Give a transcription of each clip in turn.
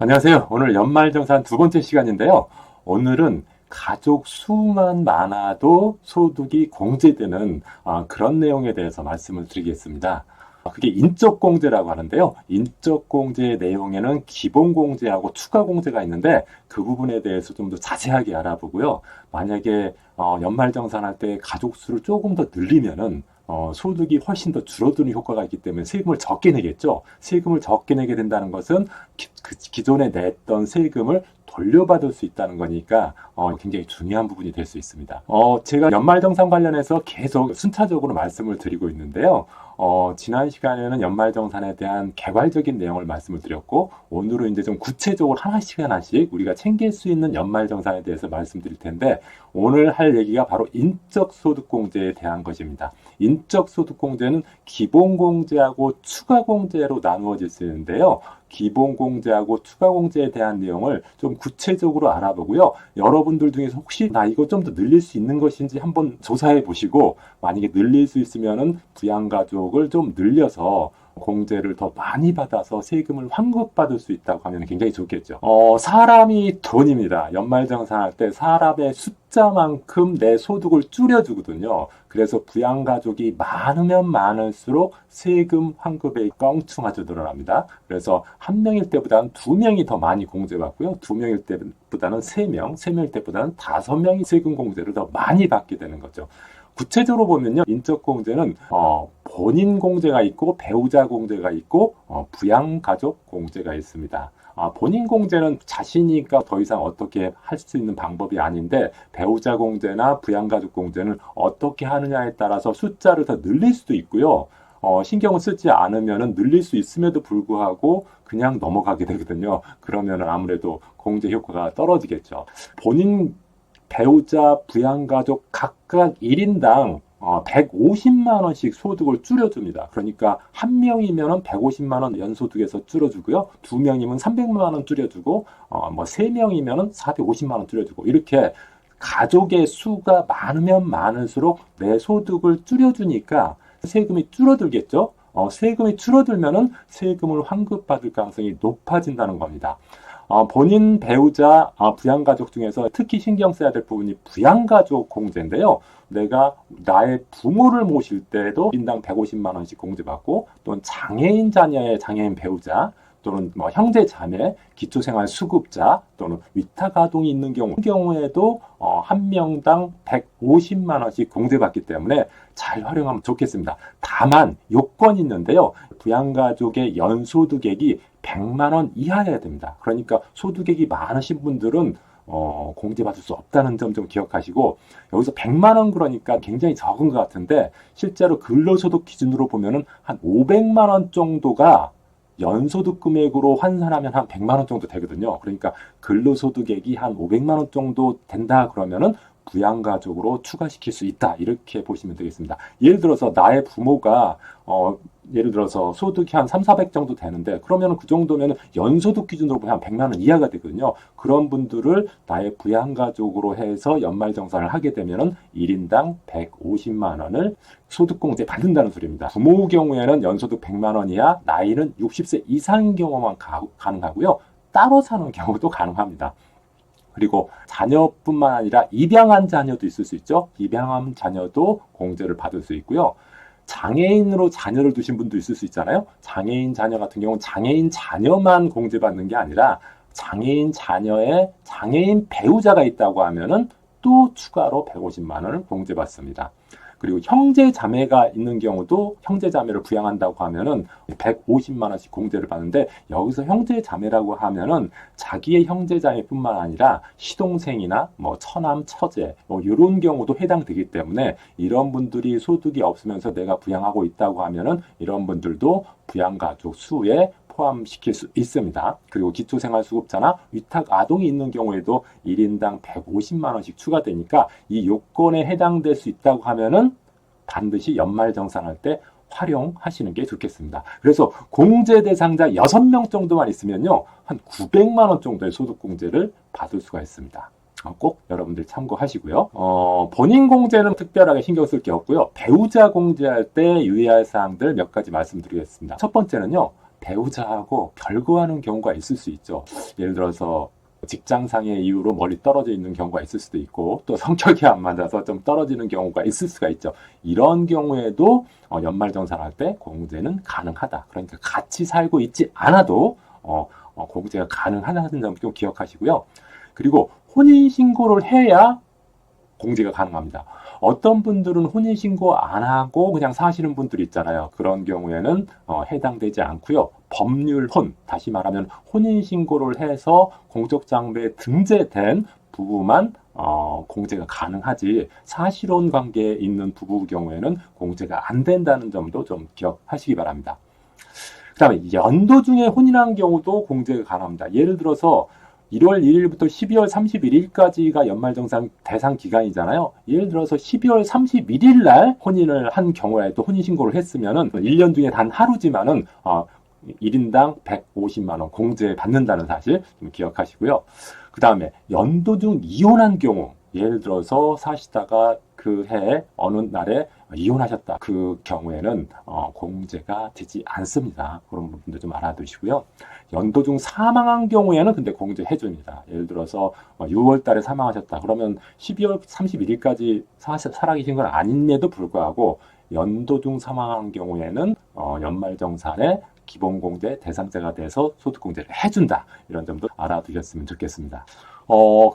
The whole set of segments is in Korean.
안녕하세요. 오늘 연말정산 두 번째 시간인데요. 오늘은 가족 수만 많아도 소득이 공제되는 그런 내용에 대해서 말씀을 드리겠습니다. 그게 인적공제라고 하는데요. 인적공제 내용에는 기본공제하고 추가공제가 있는데 그 부분에 대해서 좀 더 자세하게 알아보고요. 만약에 연말정산할 때 가족 수를 조금 더 늘리면은 소득이 훨씬 더 줄어드는 효과가 있기 때문에 세금을 적게 내겠죠. 세금을 적게 내게 된다는 것은 기존에 냈던 세금을 돌려받을 수 있다는 거니까 굉장히 중요한 부분이 될 수 있습니다. 제가 연말정산 관련해서 계속 순차적으로 말씀을 드리고 있는데요. 지난 시간에는 연말정산에 대한 개괄적인 내용을 말씀을 드렸고, 오늘은 이제 좀 구체적으로 하나씩 우리가 챙길 수 있는 연말정산에 대해서 말씀드릴 텐데, 오늘 할 얘기가 바로 인적소득공제에 대한 것입니다. 인적소득공제는 기본공제하고 추가공제로 나누어질 수 있는데요. 기본공제하고 추가공제에 대한 내용을 좀 구체적으로 알아보고요. 여러분들 중에서 혹시 나 이거 좀 더 늘릴 수 있는 것인지 한번 조사해 보시고, 만약에 늘릴 수 있으면은 부양가족을 좀 늘려서 공제를 더 많이 받아서 세금을 환급받을 수 있다고 하면 굉장히 좋겠죠. 사람이 돈입니다. 연말정산할 때 사람의 숫자만큼 내 소득을 줄여주거든요. 그래서 부양가족이 많으면 많을수록 세금 환급에 껑충아져 늘어납니다. 그래서 한 명일 때보다는 두 명이 더 많이 공제받고요. 두 명일 때보다는 세 명, 세 명일 때보다는 다섯 명이 세금 공제를 더 많이 받게 되는 거죠. 구체적으로 보면요, 인적공제는 본인 공제가 있고 배우자 공제가 있고 부양가족 공제가 있습니다. 본인 공제는 자신이니까 더 이상 어떻게 할 수 있는 방법이 아닌데, 배우자 공제나 부양가족 공제는 어떻게 하느냐에 따라서 숫자를 더 늘릴 수도 있고요. 신경을 쓰지 않으면 늘릴 수 있음에도 불구하고 그냥 넘어가게 되거든요. 그러면 아무래도 공제 효과가 떨어지겠죠. 본인 배우자, 부양가족 각각 1인당 150만 원씩 소득을 줄여줍니다. 그러니까 한 명이면 150만 원 연소득에서 줄여주고요. 두 명이면 300만 원 줄여주고, 세 명이면 450만 원 줄여주고, 이렇게 가족의 수가 많으면 많을수록 내 소득을 줄여주니까 세금이 줄어들겠죠. 세금이 줄어들면은 세금을 환급받을 가능성이 높아진다는 겁니다. 본인 배우자, 부양가족 중에서 특히 신경 써야 될 부분이 부양가족 공제인데요. 내가 나의 부모를 모실 때도 인당 150만 원씩 공제받고, 또는 장애인 자녀의 장애인 배우자, 또는 형제 자매, 기초생활 수급자, 또는 위탁아동이 있는 경우에도 한 명당 150만 원씩 공제받기 때문에 잘 활용하면 좋겠습니다. 다만 요건이 있는데요. 부양가족의 연소득액이 100만 원 이하여야 됩니다. 그러니까 소득액이 많으신 분들은 공제받을 수 없다는 점 좀 기억하시고, 여기서 100만 원 그러니까 굉장히 적은 것 같은데, 실제로 근로소득 기준으로 보면은 한 500만 원 정도가 연소득 금액으로 환산하면 한 100만 원 정도 되거든요. 그러니까 근로소득액이 한 500만 원 정도 된다 그러면은 부양가족으로 추가시킬 수 있다, 이렇게 보시면 되겠습니다. 예를 들어서 나의 부모가 예를 들어서 소득이 한 3, 400 정도 되는데, 그러면 그 정도면 연소득 기준으로 보면 한 100만 원 이하가 되거든요. 그런 분들을 나의 부양가족으로 해서 연말정산을 하게 되면은 1인당 150만 원을 소득공제 받는다는 소리입니다. 부모 경우에는 연소득 100만 원 이하, 나이는 60세 이상인 경우만 가능하고요. 따로 사는 경우도 가능합니다. 그리고 자녀뿐만 아니라 입양한 자녀도 있을 수 있죠. 입양한 자녀도 공제를 받을 수 있고요. 장애인으로 자녀를 두신 분도 있을 수 있잖아요. 장애인 자녀 같은 경우는 장애인 자녀만 공제받는 게 아니라 장애인 자녀의 장애인 배우자가 있다고 하면은 또 추가로 150만 원을 공제받습니다. 그리고 형제 자매가 있는 경우도 형제 자매를 부양한다고 하면은 150만 원씩 공제를 받는데, 여기서 형제 자매라고 하면은 자기의 형제 자매뿐만 아니라 시동생이나 처남 처제 이런 경우도 해당되기 때문에, 이런 분들이 소득이 없으면서 내가 부양하고 있다고 하면은 이런 분들도 부양가족 수에 포함시킬 수 있습니다. 그리고 기초생활수급자나 위탁아동이 있는 경우에도 1인당 150만 원씩 추가되니까 이 요건에 해당될 수 있다고 하면은 반드시 연말정산할 때 활용하시는 게 좋겠습니다. 그래서 공제 대상자 6명 정도만 있으면요, 한 900만 원 정도의 소득공제를 받을 수가 있습니다. 꼭 여러분들 참고하시고요. 본인 공제는 특별하게 신경 쓸 게 없고요. 배우자 공제할 때 유의할 사항들 몇 가지 말씀드리겠습니다. 첫 번째는요, 배우자하고 별거하는 경우가 있을 수 있죠. 예를 들어서 직장상의 이유로 멀리 떨어져 있는 경우가 있을 수도 있고, 또 성격이 안 맞아서 좀 떨어지는 경우가 있을 수가 있죠. 이런 경우에도 연말정산할 때 공제는 가능하다. 그러니까 같이 살고 있지 않아도 공제가 가능하다는 점 좀 기억하시고요. 그리고 혼인신고를 해야 공제가 가능합니다. 어떤 분들은 혼인신고 안 하고 그냥 사시는 분들이 있잖아요. 그런 경우에는 해당되지 않고요. 법률혼, 다시 말하면 혼인신고를 해서 공적장부에 등재된 부부만 공제가 가능하지, 사실혼 관계에 있는 부부 경우에는 공제가 안 된다는 점도 좀 기억하시기 바랍니다. 그 다음에 연도 중에 혼인한 경우도 공제가 가능합니다. 예를 들어서 1월 1일부터 12월 31일까지가 연말정산 대상 기간이잖아요. 예를 들어서 12월 31일 날 혼인을 한 경우에도 혼인신고를 했으면은 1년 중에 단 하루지만은 1인당 150만 원 공제 받는다는 사실 좀 기억하시고요. 그 다음에 연도 중 이혼한 경우, 예를 들어서 사시다가 그 해 어느 날에 이혼하셨다. 그 경우에는 공제가 되지 않습니다. 그런 부분도 좀 알아두시고요. 연도 중 사망한 경우에는 근데 공제해 줍니다. 예를 들어서 6월 달에 사망하셨다. 그러면 12월 31일까지 살아계신 건 아님에도 불구하고 연도 중 사망한 경우에는 연말정산에 기본공제 대상자가 돼서 소득공제를 해준다. 이런 점도 알아두셨으면 좋겠습니다.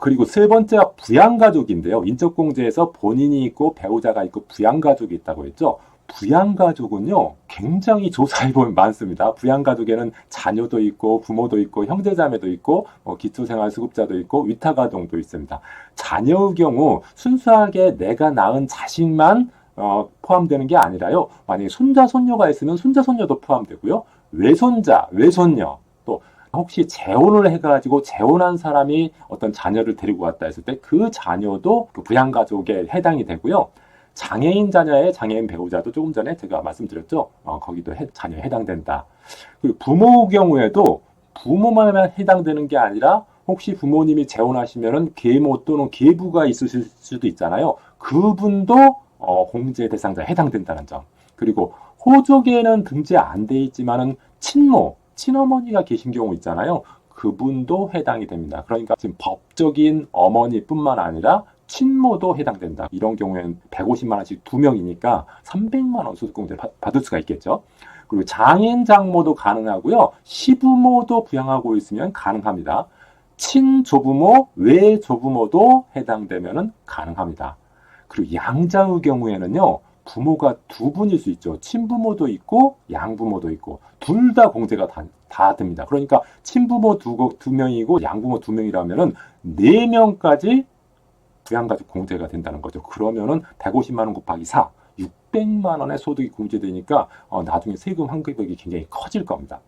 그리고 세 번째가 부양가족인데요. 인적공제에서 본인이 있고 배우자가 있고 부양가족이 있다고 했죠. 부양가족은요, 굉장히 조사해 보면 많습니다. 부양가족에는 자녀도 있고, 부모도 있고, 형제자매도 있고, 기초생활수급자도 있고, 위탁아동도 있습니다. 자녀의 경우, 순수하게 내가 낳은 자식만 포함되는 게 아니라요. 만약에 손자, 손녀가 있으면 손자, 손녀도 포함되고요. 외손자, 외손녀, 또 혹시 재혼을 해가지고 재혼한 사람이 어떤 자녀를 데리고 왔다 했을 때 그 자녀도 그 부양가족에 해당이 되고요. 장애인 자녀의 장애인 배우자도 조금 전에 제가 말씀드렸죠. 거기도 자녀에 해당된다. 그리고 부모 경우에도 부모만 해당되는 게 아니라 혹시 부모님이 재혼하시면은 계모 또는 계부가 있으실 수도 있잖아요. 그분도 공제 대상자에 해당된다는 점. 그리고 호족에는 등재 안 돼 있지만은 친모, 친어머니가 계신 경우 있잖아요. 그분도 해당이 됩니다. 그러니까 지금 법적인 어머니뿐만 아니라 친모도 해당된다. 이런 경우에는 150만 원씩 2명이니까 300만 원 소득공제를 받을 수가 있겠죠. 그리고 장인 장모도 가능하고요. 시부모도 부양하고 있으면 가능합니다. 친조부모, 외조부모도 해당되면 가능합니다. 그리고 양자의 경우에는요. 부모가 두 분일 수 있죠. 친부모도 있고 양부모도 있고 둘 다 공제가 다 됩니다. 그러니까 친부모 두 명이고 양부모 2명이라면은 4명까지 부양가족 공제가 된다는 거죠. 그러면은 150만 원 곱하기 4, 600만 원의 소득이 공제되니까 나중에 세금 환급액이 굉장히 커질 겁니다.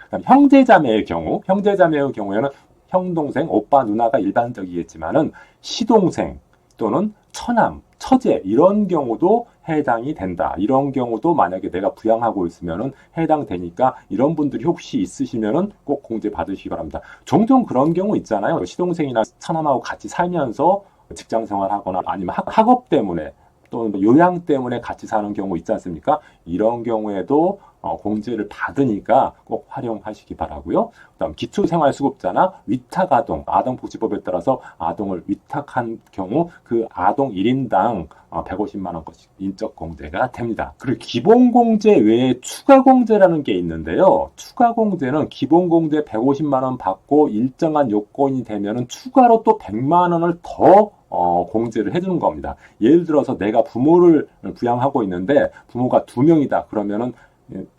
그다음 형제자매의 경우에는 형, 동생, 오빠, 누나가 일반적이겠지만은 시동생 또는 처남, 처제 이런 경우도 해당이 된다. 이런 경우도 만약에 내가 부양하고 있으면은 해당되니까 이런 분들이 혹시 있으시면은 꼭 공제 받으시기 바랍니다. 종종 그런 경우 있잖아요. 시동생이나 처남하고 같이 살면서 직장 생활하거나 아니면 학업 때문에 또는 요양 때문에 같이 사는 경우 있지 않습니까? 이런 경우에도 공제를 받으니까 꼭 활용하시기 바라고요. 그다음 기초생활수급자나 위탁아동, 아동복지법에 따라서 아동을 위탁한 경우 그 아동 1인당 150만 원씩 인적공제가 됩니다. 그리고 기본공제 외에 추가공제라는 게 있는데요. 추가공제는 기본공제 150만 원 받고 일정한 요건이 되면은 추가로 또 100만 원을 더 공제를 해주는 겁니다. 예를 들어서 내가 부모를 부양하고 있는데 부모가 2명이다. 그러면은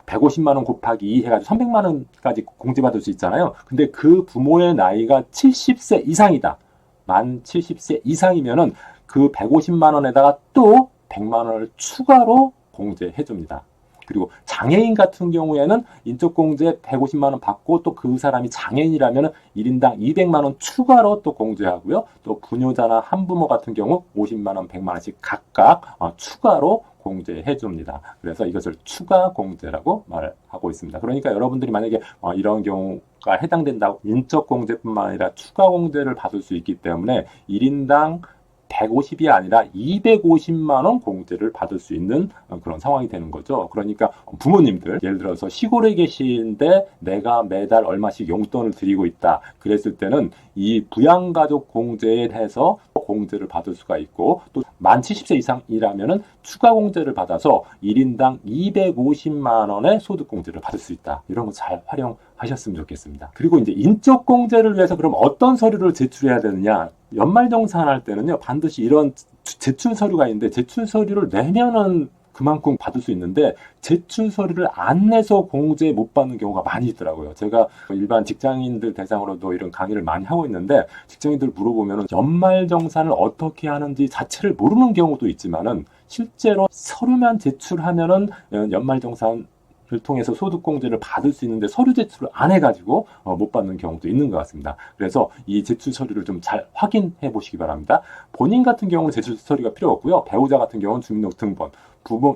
150만 원 곱하기 2 해가지고 300만 원까지 공제받을 수 있잖아요. 근데 그 부모의 나이가 70세 이상이다. 만 70세 이상이면은 그 150만 원에다가 또 100만 원을 추가로 공제해 줍니다. 그리고 장애인 같은 경우에는 인적공제 150만 원 받고 또 그 사람이 장애인이라면 1인당 200만 원 추가로 또 공제하고요. 또 부녀자나 한부모 같은 경우 50만 원, 100만 원씩 각각 추가로 공제해 줍니다. 그래서 이것을 추가 공제라고 말하고 있습니다. 그러니까 여러분들이 만약에 이런 경우가 해당된다고 인적 공제뿐만 아니라 추가 공제를 받을 수 있기 때문에 1인당 150이 아니라 250만 원 공제를 받을 수 있는 그런 상황이 되는 거죠. 그러니까 부모님들, 예를 들어서 시골에 계신데 내가 매달 얼마씩 용돈을 드리고 있다. 그랬을 때는 이 부양가족 공제에 대해서 공제를 받을 수가 있고, 또 만 70세 이상이라면은 추가 공제를 받아서 1인당 250만 원의 소득 공제를 받을 수 있다. 이런 거 잘 활용하셨으면 좋겠습니다. 그리고 이제 인적 공제를 위해서 그럼 어떤 서류를 제출해야 되느냐? 연말정산할 때는요, 반드시 이런 제출 서류가 있는데, 제출 서류를 내면은 그만큼 받을 수 있는데, 제출 서류를 안 내서 공제 못 받는 경우가 많이 있더라고요. 제가 일반 직장인들 대상으로도 이런 강의를 많이 하고 있는데, 직장인들 물어보면 연말정산을 어떻게 하는지 자체를 모르는 경우도 있지만은, 실제로 서류만 제출하면은 연말정산 을 통해서 소득공제를 받을 수 있는데 서류 제출을 안 해가지고 못 받는 경우도 있는 것 같습니다. 그래서 이 제출 서류를 좀 잘 확인해 보시기 바랍니다. 본인 같은 경우는 제출 서류가 필요 없고요. 배우자 같은 경우는 주민등록 등본,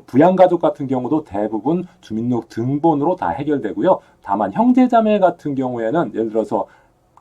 부양가족 같은 경우도 대부분 주민등록 등본으로 다 해결되고요. 다만 형제자매 같은 경우에는 예를 들어서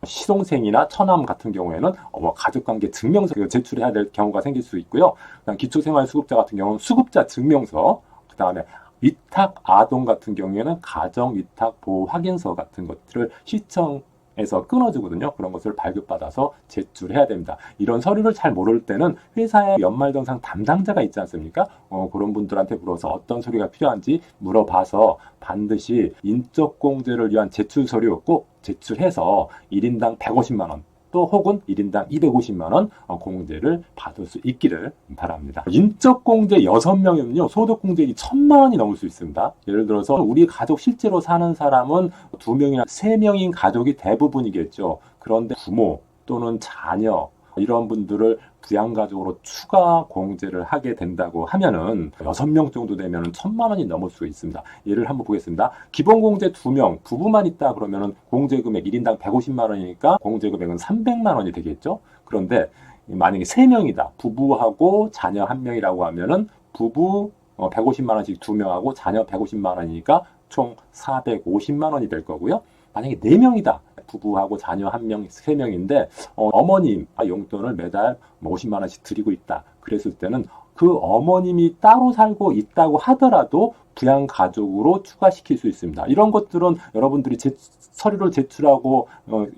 시동생이나 처남 같은 경우에는 가족관계 증명서 제출해야 될 경우가 생길 수 있고요. 기초생활수급자 같은 경우는 수급자 증명서, 그 다음에 위탁 아동 같은 경우에는 가정 위탁 보호 확인서 같은 것들을 시청에서 끊어주거든요. 그런 것을 발급받아서 제출해야 됩니다. 이런 서류를 잘 모를 때는 회사에 연말정산 담당자가 있지 않습니까? 그런 분들한테 물어서 어떤 서류가 필요한지 물어봐서 반드시 인적공제를 위한 제출 서류 꼭 제출해서 1인당 150만 원, 또 혹은 1인당 250만 원 공제를 받을 수 있기를 바랍니다. 인적공제 6명이면요, 소득공제액이 1000만 원이 넘을 수 있습니다. 예를 들어서 우리 가족 실제로 사는 사람은 2명이나 3명인 가족이 대부분이겠죠. 그런데 부모 또는 자녀, 이런 분들을 부양가족으로 추가 공제를 하게 된다고 하면은 6명 정도 되면은 1000만 원이 넘을 수 있습니다. 예를 한번 보겠습니다. 기본공제 2명, 부부만 있다 그러면은 공제금액 1인당 150만 원이니까 공제금액은 300만 원이 되겠죠. 그런데 만약에 3명이다. 부부하고 자녀 1명이라고 하면은 부부 150만 원씩 2명하고 자녀 150만 원이니까 총 450만 원이 될 거고요. 만약에 4명이다. 부부하고 자녀 1명, 3명인데 어머님 용돈을 매달 50만 원씩 드리고 있다. 그랬을 때는 그 어머님이 따로 살고 있다고 하더라도 부양가족으로 추가시킬 수 있습니다. 이런 것들은 여러분들이 서류를 제출하고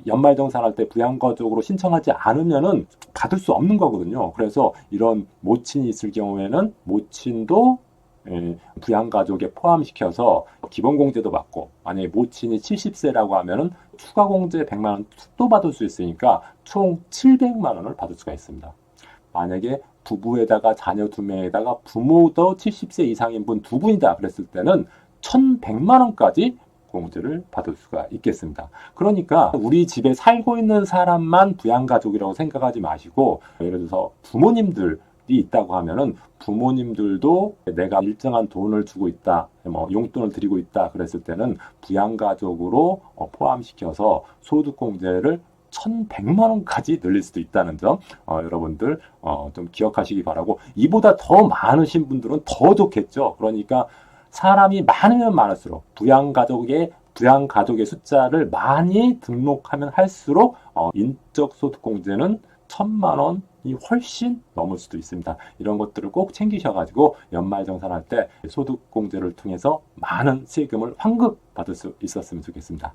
연말정산할 때 부양가족으로 신청하지 않으면은 받을 수 없는 거거든요. 그래서 이런 모친이 있을 경우에는 모친도 부양가족에 포함시켜서 기본공제도 받고, 만약에 모친이 70세라고 하면은 추가공제 100만 원 또 받을 수 있으니까 총 700만 원을 받을 수가 있습니다. 만약에 부부에다가 자녀 2명에다가 부모도 70세 이상인 분 2분이다 그랬을 때는 1100만 원까지 공제를 받을 수가 있겠습니다. 그러니까 우리 집에 살고 있는 사람만 부양가족이라고 생각하지 마시고, 예를 들어서 부모님들 이 있다고 하면은 부모님들도 내가 일정한 돈을 주고 있다, 용돈을 드리고 있다 그랬을 때는 부양가족으로 포함시켜서 소득공제를 1100만 원까지 늘릴 수도 있다는 점 여러분들 좀 기억하시기 바라고, 이보다 더 많으신 분들은 더 좋겠죠. 그러니까 사람이 많으면 많을수록 부양가족의 숫자를 많이 등록하면 할수록 인적소득공제는 1000만 원이 훨씬 넘을 수도 있습니다. 이런 것들을 꼭 챙기셔가지고 연말정산할 때 소득공제를 통해서 많은 세금을 환급받을 수 있었으면 좋겠습니다.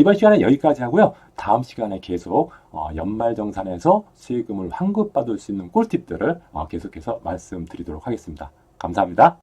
이번 시간에 여기까지 하고요. 다음 시간에 계속 연말정산에서 세금을 환급받을 수 있는 꿀팁들을 계속해서 말씀드리도록 하겠습니다. 감사합니다.